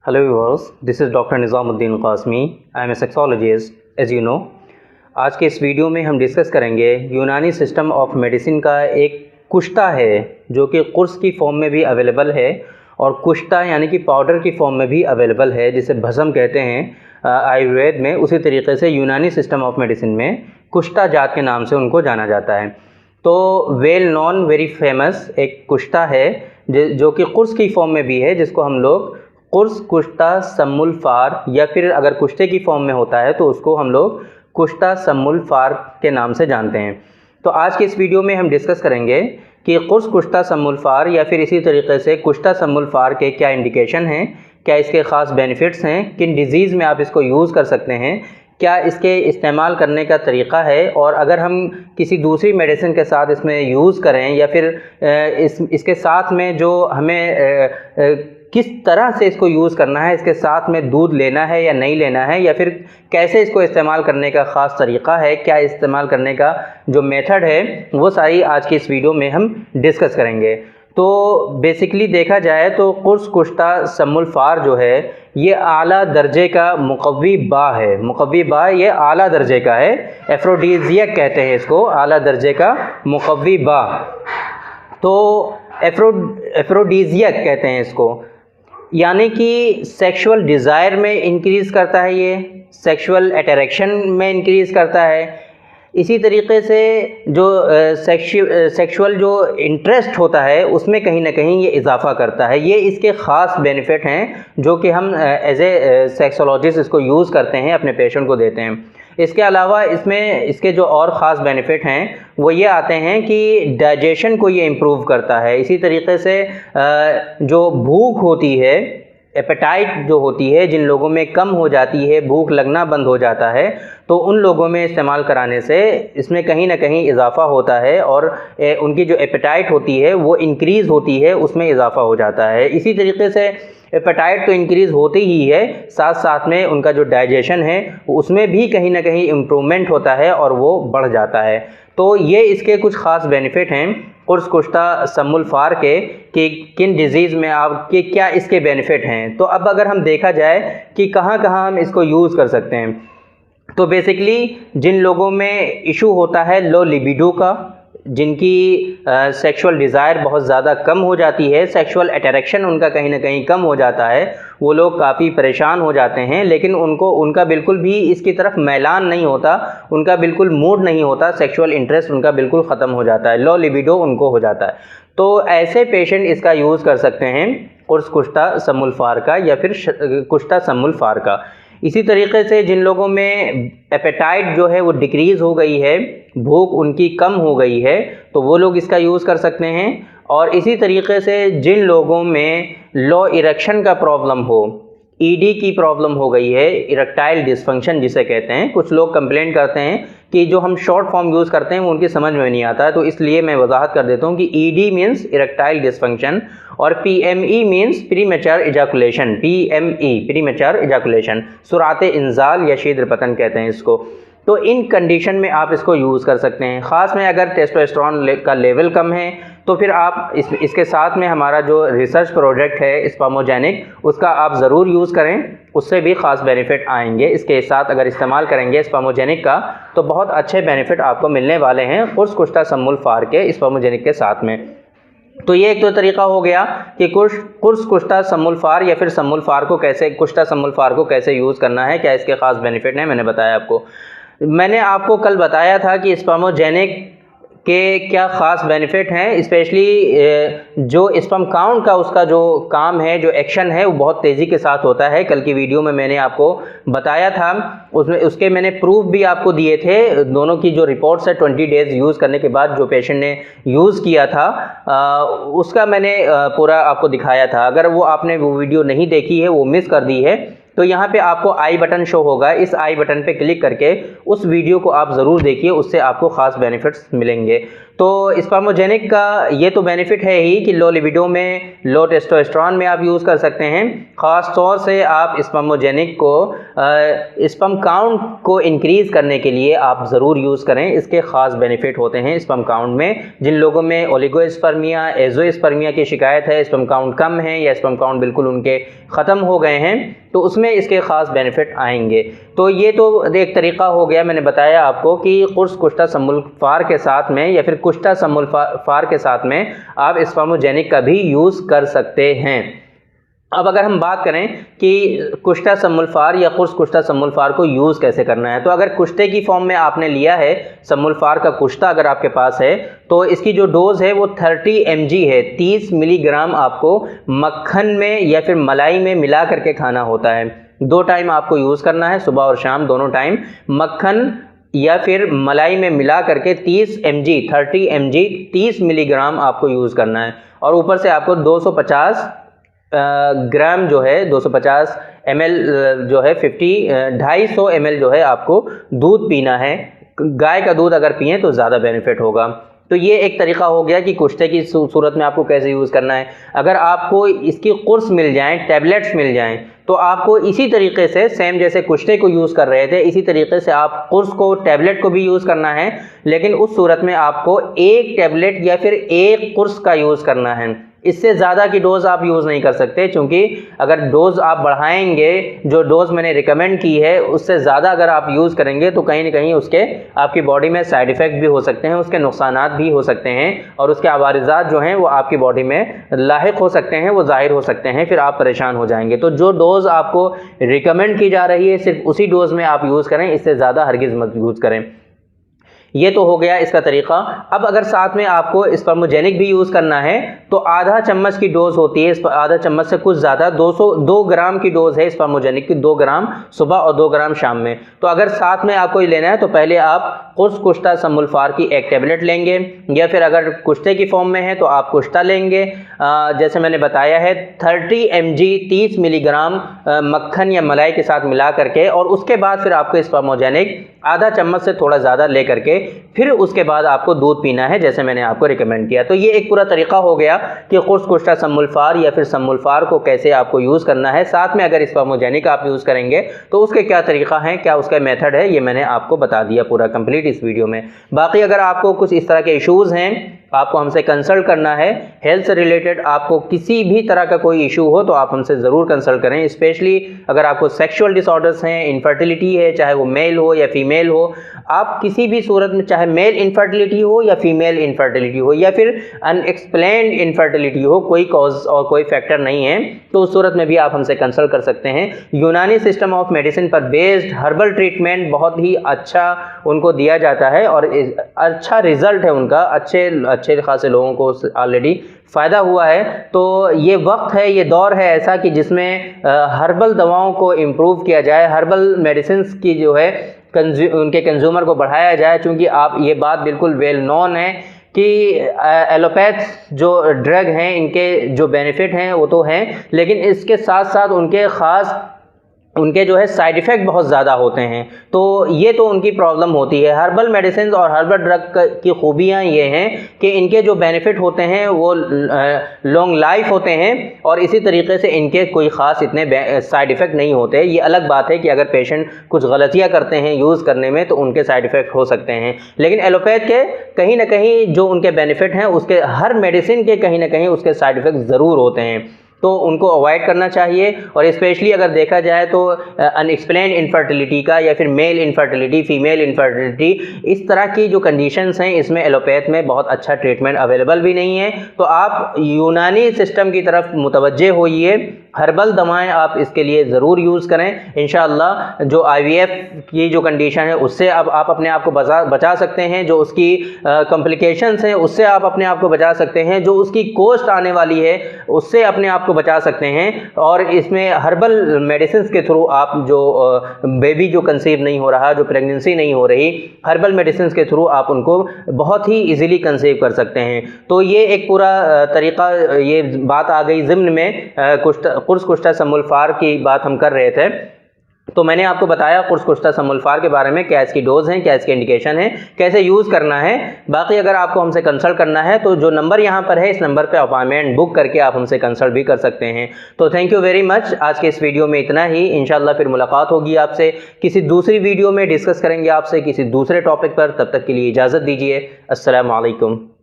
Hello viewers, this is Dr. Nizamuddin Qasmi. I am a sexologist, as you know. आज के इस video में हम डिस्कस करेंगे यूनानी सिस्टम ऑफ मेडिसिन का एक कुश्ता है जो कि कुर्स की फॉर्म में भी अवेलेबल है और कुश्ता यानी कि पाउडर की फॉर्म में भी अवेलेबल है, जिसे भस्म कहते हैं आयुर्वेद में। उसी तरीके से यूनानी सिस्टम ऑफ मेडिसिन में कुश्ता जात के नाम से उनको जाना जाता है। तो वेल नॉन वेरी फेमस एक कुश्ता है जो कि कुर्स की फॉर्म में भी है, जिसको हम लोग कुर्स कुश्ता सम्मुल फार, या फिर अगर कुश्ते की फॉर्म में होता है तो उसको हम लोग कुश्ता सम्मुल फार के नाम से जानते हैं। तो आज के इस वीडियो में हम डिस्कस करेंगे कि कुर्स कुश्ता सम्मुल फार या फिर इसी तरीके से कुश्ता सम्मुल फार के क्या इंडिकेशन हैं, क्या इसके ख़ास बेनिफिट्स हैं, किन डिज़ीज़ में आप इसको यूज़ कर सकते हैं, क्या इसके इस्तेमाल करने का तरीक़ा है, और अगर हम किसी दूसरी मेडिसिन के साथ इसमें यूज़ करें या फिर इसके साथ में जो हमें किस तरह से इसको यूज़ करना है, इसके साथ में दूध लेना है या नहीं लेना है, या फिर कैसे इसको इस्तेमाल करने का ख़ास तरीक़ा है, क्या इस्तेमाल करने का जो मेथड है, वो सारी आज की इस वीडियो में हम डिस्कस करेंगे। तो बेसिकली देखा जाए तो कुर्स कुश्ता सम्मुल फार जो है ये आला दर्जे का मुक़व्वी बा है। मुक़व्वी बा ये आला दर्जे का है, एफ्रोडीज़ियक कहते हैं इसको, आला दर्जे का मुक़व्वी बा। तो एफ्रोडीज़ियक कहते हैं इसको, यानी कि सेक्सुअल डिज़ायर में इंक्रीज़ करता है, ये सेक्सुअल अट्रैक्शन में इंक्रीज़ करता है। इसी तरीके से जो सेक्सुअल जो इंटरेस्ट होता है उसमें कहीं ना कहीं ये इजाफ़ा करता है। ये इसके ख़ास बेनिफिट हैं जो कि हम एज ए सेक्सोलॉजिस्ट इसको यूज़ करते हैं, अपने पेशेंट को देते हैं। इसके अलावा इसमें इसके जो और ख़ास बेनिफिट हैं वो ये आते हैं कि डाइजेशन को ये इम्प्रूव करता है। इसी तरीके से जो भूख होती है, एपेटाइट जो होती है, जिन लोगों में कम हो जाती है, भूख लगना बंद हो जाता है, तो उन लोगों में इस्तेमाल कराने से इसमें कहीं ना कहीं इजाफ़ा होता है और उनकी जो एपेटाइट होती है वो इंक्रीज़ होती है, उसमें इजाफ़ा हो जाता है। इसी तरीके से एपेटाइट तो इंक्रीज़ होती ही है, साथ साथ में उनका जो डाइजेशन है उसमें भी कहीं ना कहीं इम्प्रूवमेंट होता है और वो बढ़ जाता है। तो ये इसके कुछ ख़ास बेनिफिट हैं कुर्स कुश्ता सम्मुल फार के, कि किन डिज़ीज़ में आपके क्या इसके बेनिफिट हैं। तो अब अगर हम देखा जाए कि कहाँ कहाँ हम इसको यूज़ कर सकते हैं, तो बेसिकली जिन लोगों में इशू होता है लो लिबिडो का, जिनकी सेक्सुअल डिज़ायर बहुत ज़्यादा कम हो जाती है, सेक्सुअल अट्रैक्शन उनका कहीं ना कहीं कम हो जाता है, वो लोग काफ़ी परेशान हो जाते हैं, लेकिन उनका बिल्कुल भी इसकी तरफ मैलान नहीं होता, उनका बिल्कुल मूड नहीं होता, सेक्सुअल इंटरेस्ट उनका बिल्कुल ख़त्म हो जाता है, लो लिबिडो उनको हो जाता है। तो ऐसे पेशेंट इसका यूज़ कर सकते हैं कुर्स कुश्ता सम्मुल फार का या फिर कुश्ता सम्मुल फार का। इसी तरीके से जिन लोगों में एपेटाइट जो है वो डिक्रीज़ हो गई है, भूख उनकी कम हो गई है, तो वो लोग इसका यूज़ कर सकते हैं। और इसी तरीके से जिन लोगों में लो इरेक्शन का प्रॉब्लम हो, ईडी की प्रॉब्लम हो गई है, इरेक्टाइल डिसफंक्शन जिसे कहते हैं, कुछ लोग कंप्लेंट करते हैं कि जो हम शॉर्ट फॉर्म यूज़ करते हैं वो उनकी समझ में नहीं आता है, तो इसलिए मैं वजाहत कर देता हूँ कि ईडी मीन्स इरेक्टाइल डिसफंक्शन और PME means premature ejaculation. PME premature ejaculation, सुराते इंजाल या शीघ्र पतन कहते हैं इसको। तो इन कंडीशन में आप इसको यूज़ कर सकते हैं। ख़ास में अगर टेस्टोस्टेरोन का लेवल कम है तो फिर आप इसके साथ में हमारा जो रिसर्च प्रोजेक्ट है स्पर्मोजेनिक, उसका आप ज़रूर यूज़ करें, उससे भी ख़ास बेनिफिट आएंगे। इसके साथ अगर इस्तेमाल करेंगे स्पर्मोजेनिक का तो बहुत अच्छे बेनिफिट आपको मिलने वाले हैं कुर्स कुश्ता सम्मुल फार के स्पर्मोजेनिक के साथ में। तो ये एक तो तरीका हो गया कि कुर्स कुश्ता सम्मुल फार या फिर सम्मुल फार को कैसे, कुश्ता सम्मुल फार को कैसे यूज़ करना है, क्या इसके ख़ास बेनिफिट हैं, मैंने बताया आपको। मैंने आपको कल बताया था कि स्पर्मोजेनिक के क्या ख़ास बेनिफिट हैं, स्पेशली जो स्पर्म काउंट का उसका जो काम है, जो एक्शन है, वो बहुत तेज़ी के साथ होता है। कल की वीडियो में मैंने आपको बताया था, उसमें उसके मैंने प्रूफ भी आपको दिए थे। दोनों की जो रिपोर्ट्स है 20 डेज़ यूज़ करने के बाद जो पेशेंट ने यूज़ किया था उसका मैंने पूरा आपको दिखाया था। अगर वो आपने वो वीडियो नहीं देखी है, वो मिस कर दी है, तो यहाँ पे आपको आई बटन शो होगा, इस आई बटन पे क्लिक करके उस वीडियो को आप ज़रूर देखिए, उससे आपको ख़ास बेनिफिट्स मिलेंगे। तो स्पर्मोजेनिक का ये तो बेनिफिट है ही कि लो लिबिडो में, लो टेस्टोस्टेरोन में आप यूज़ कर सकते हैं। ख़ास तौर से आप स्पर्मोजेनिक को स्पर्म काउंट को इंक्रीज़ करने के लिए आप ज़रूर यूज़ करें। इसके ख़ास बेनिफिट होते हैं स्पर्म काउंट में। जिन लोगों में ओलिगोस्पर्मिया, एज़ोस्पर्मिया की शिकायत है, स्पर्म काउंट कम है या स्पर्म काउंट बिल्कुल उनके ख़त्म हो गए हैं, तो उसमें इसके ख़ास बेनिफिट आएंगे। तो ये तो एक तरीक़ा हो गया, मैंने बताया आपको कि कुर्स कुष्ठा सम्मुल्फार के साथ में या फिर कुष्ठा सम्मुल्फार के साथ में आप स्पर्मोजेनिक का भी यूज़ कर सकते हैं। अब अगर हम बात करें कि कुष्ठा सम्मुल्फार या कुर्स कुष्ठा सम्मुल्फार को यूज़ कैसे करना है, तो अगर कुष्ठे की फॉर्म में आपने लिया है, सम्मुल्फार का कुष्ठा अगर आपके पास है, तो इसकी जो डोज़ है वो 30 mg है। 30 मिलीग्राम आपको मक्खन में या फिर मलाई में मिला करके खाना होता है। 2 टाइम आपको यूज़ करना है, सुबह और शाम दोनों टाइम मक्खन या फिर मलाई में मिला करके 30 mg 30 मिलीग्राम आपको यूज़ करना है। और ऊपर से आपको 250 ग्राम जो है 250 ml जो है 250 ml जो है आपको दूध पीना है। गाय का दूध अगर पिएं तो ज़्यादा बेनिफिट होगा। तो ये एक तरीका हो गया कि कुष्ठे की सूरत में आपको कैसे यूज़ करना है। अगर आपको इसकी कुर्स मिल जाएं, टैबलेट्स मिल जाएं, तो आपको इसी तरीके से सेम जैसे कुष्ठे को यूज़ कर रहे थे, इसी तरीके से आप कुर्स को, टैबलेट को भी यूज़ करना है। लेकिन उस सूरत में आपको एक टैबलेट या फिर एक कुर्स का यूज़ करना है। इससे ज़्यादा की डोज़ आप यूज़ नहीं कर सकते, क्योंकि अगर डोज़ आप बढ़ाएंगे, जो डोज़ मैंने रिकमेंड की है उससे ज़्यादा अगर आप यूज़ करेंगे तो कहीं ना कहीं उसके आपकी बॉडी में साइड इफ़ेक्ट भी हो सकते हैं, उसके नुकसानात भी हो सकते हैं और उसके अवारिज़ात जो हैं वो आपकी बॉडी में लाहिक हो सकते हैं, वो ज़ाहिर हो सकते हैं, फिर आप परेशान हो जाएंगे। तो जो डोज़ आपको रिकमेंड की जा रही है सिर्फ उसी डोज़ में आप यूज़ करें, इससे ज़्यादा हरगिज़ मत यूज़ करें। ये तो हो गया इसका तरीका। अब अगर साथ में आपको स्पर्मोजेनिक भी यूज़ करना है तो आधा चम्मच की डोज़ होती है, आधा चम्मच से कुछ ज़्यादा, 2 ग्राम की डोज़ है स्पर्मोजेनिक की, 2 ग्राम सुबह और 2 ग्राम शाम में। तो अगर साथ में आपको लेना है तो पहले आप कुर्स कुष्ठा सम्मुल्फार की एक टैबलेट लेंगे, या फिर अगर कुष्ठे की फॉर्म में है तो आप कुष्ठा लेंगे। जैसे मैंने बताया है 30 mg 30 मिलीग्राम मक्खन या मलाई के साथ मिला करके, और उसके बाद फिर आपको स्पर्मोजेनिक आधा चम्मच से थोड़ा ज़्यादा ले करके फिर उसके बाद आपको दूध पीना है, जैसे मैंने आपको रिकमेंड किया। तो ये एक पूरा तरीका हो गया कि कुर्स कुष्ठा सम्मुल्फार या फिर सम्मुल्फार को कैसे आपको यूज़ करना है। साथ में अगर स्पर्मोजेनिक आप यूज़ करेंगे तो उसके क्या तरीका है, क्या उसका मेथड है, ये मैंने आपको बता दिया पूरा कंप्लीट इस वीडियो में। बाकी अगर आपको कुछ इस तरह के इश्यूज़ हैं, आपको हमसे कंसल्ट करना है, हेल्थ से रिलेटेड आपको किसी भी तरह का कोई इशू हो तो आप हमसे ज़रूर कंसल्ट करें। स्पेशली अगर आपको सेक्सुअल डिसऑर्डर्स हैं, इनफर्टिलिटी है, चाहे वो मेल हो या फीमेल हो, आप किसी भी सूरत में, चाहे मेल इनफर्टिलिटी हो या फीमेल इनफर्टिलिटी हो या फिर अनएक्सप्लेन्ड इनफर्टिलिटी हो, कोई कॉज और कोई फैक्टर नहीं है, तो उस सूरत में भी आप हमसे कंसल्ट कर सकते हैं। यूनानी सिस्टम ऑफ मेडिसिन पर बेस्ड हर्बल ट्रीटमेंट बहुत ही अच्छा उनको दिया जाता है और अच्छा रिजल्ट है उनका, अच्छे खासे लोगों को ऑलरेडी फ़ायदा हुआ है। तो ये वक्त है, ये दौर है ऐसा कि जिसमें हर्बल दवाओं को इम्प्रूव किया जाए, हर्बल मेडिसिन की जो है उनके कंज्यूमर को बढ़ाया जाए। क्योंकि आप ये बात बिल्कुल वेल नोन है कि एलोपैथ जो ड्रग हैं इनके जो बेनिफिट हैं वो तो हैं, लेकिन इसके साथ साथ उनके जो है साइड इफ़ेक्ट बहुत ज़्यादा होते हैं। तो ये तो उनकी प्रॉब्लम होती है। हर्बल मेडिसिन और हर्बल ड्रग की खूबियाँ ये हैं कि इनके जो बेनिफिट होते हैं वो लॉन्ग लाइफ होते हैं और इसी तरीके से इनके कोई ख़ास इतने साइड इफ़ेक्ट नहीं होते। ये अलग बात है कि अगर पेशेंट कुछ गलतियाँ करते हैं यूज़ करने में तो उनके साइड इफ़ेक्ट हो सकते हैं, लेकिन एलोपैथ के कहीं ना कहीं जो उनके बेनिफिट हैं उसके हर मेडिसिन के कहीं ना कहीं उसके साइड इफ़ेक्ट ज़रूर होते हैं, तो उनको अवॉइड करना चाहिए। और स्पेशली अगर देखा जाए तो अनएक्सप्लेन्ड इनफर्टिलिटी का या फिर मेल इनफर्टिलिटी, फीमेल इनफर्टिलिटी, इस तरह की जो कंडीशंस हैं इसमें एलोपैथ में बहुत अच्छा ट्रीटमेंट अवेलेबल भी नहीं है। तो आप यूनानी सिस्टम की तरफ मुतवज्जे होइए, हर्बल दवाएं आप इसके लिए ज़रूर यूज़ करें। इंशाअल्लाह जो IVF की जो कंडीशन है उससे अब आप अपने आप को बचा सकते हैं, जो उसकी कॉम्प्लिकेशंस हैं उससे आप अपने आप को बचा सकते हैं, जो उसकी कॉस्ट आने वाली है उससे अपने आप को बचा सकते हैं। और इसमें हर्बल मेडिसिन के थ्रू आप जो बेबी जो कंसीव नहीं हो रहा, जो प्रेगनेंसी नहीं हो रही, हर्बल मेडिसिन के थ्रू आप उनको बहुत ही इजीली कंसीव कर सकते हैं। तो ये एक पूरा तरीका, ये बात आ गई ज़िम्न में कुर्स कुष्ठा सम्मुल्फार की बात हम कर रहे थे। तो मैंने आपको बताया कुर्स कुश्ता समल्फार के बारे में, क्या इसकी डोज हैं, क्या इसके इंडिकेशन है, कैसे यूज़ करना है। बाकी अगर आपको हमसे कंसल्ट करना है तो जो नंबर यहाँ पर है, इस नंबर पर अपॉइंटमेंट बुक करके आप हमसे कंसल्ट भी कर सकते हैं। तो थैंक यू वेरी मच। आज के इस वीडियो में इतना ही। इंशाल्लाह फिर मुलाकात होगी आपसे किसी दूसरी वीडियो में, डिस्कस करेंगे आपसे किसी दूसरे टॉपिक पर। तब तक के लिए इजाज़त दीजिए। अस्सलामु अलैकुम।